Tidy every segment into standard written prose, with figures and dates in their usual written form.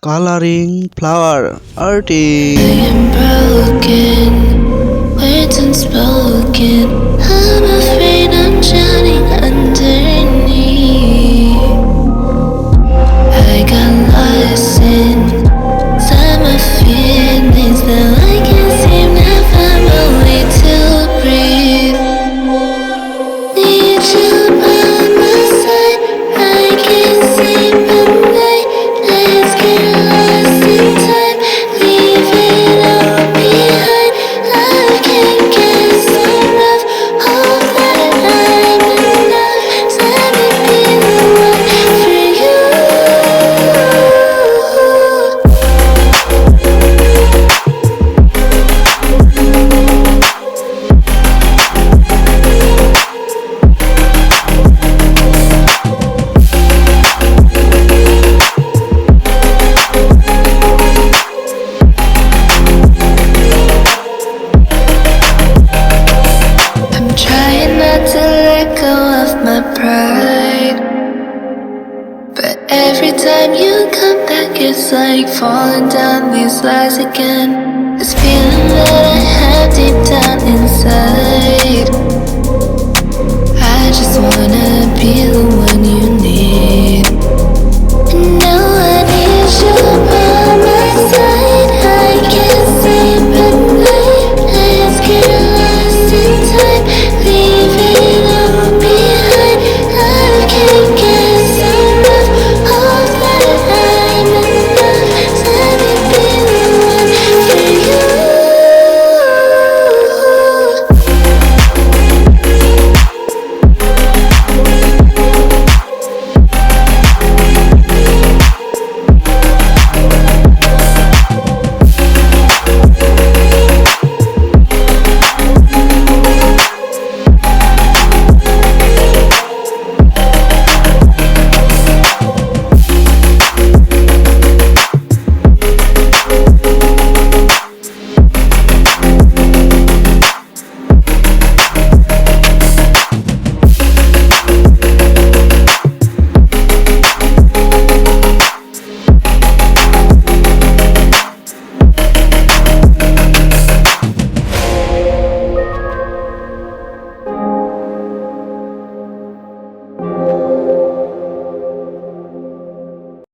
coloring flower I artist. am broken, words unspoken. I'm afraid I'm drowning underneath. I got lost inside my feelings. Now I can't seem to find my way to breathe. Need you by my side. I can't sleep at night. Let's get lost in time. Leave it all behind. Love can get so rough. Hope that I'm enough. Let me be the one for you. I'm trying not to let go of my pride, but every time you come back, it's like falling down these lies again. This feeling that I have deep down inside. I just wanna be the one you need. And now I need you by my side. I can't sleep at night. Let's get lost in time. Leave it all behind. Love can get so rough. Hope that I'm enough. Let me be the one for you.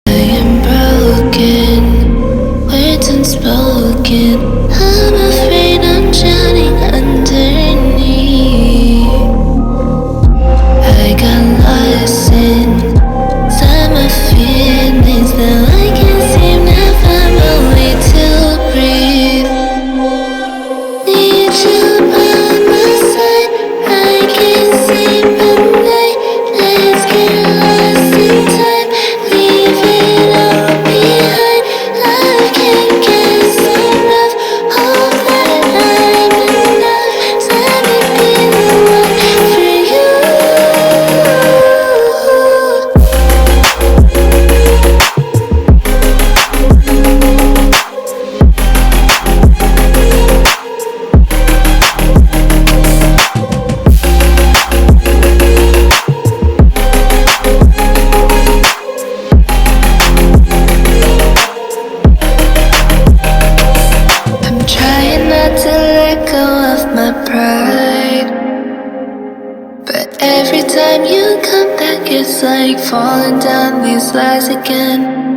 I am broken, words unspoken. I'm afraid I'm drowning underneath. I got lost inside my feelings. Now I can't seem to find my way to breathe. Need you by my side. I can't sleep at night. Let's get lost in time. Leave it all behind. Love can get so rough. Hope that I'm enough. Let me be the one for you. I'm trying not to let go of my pride, but every time you come back, it's like falling down these lies again.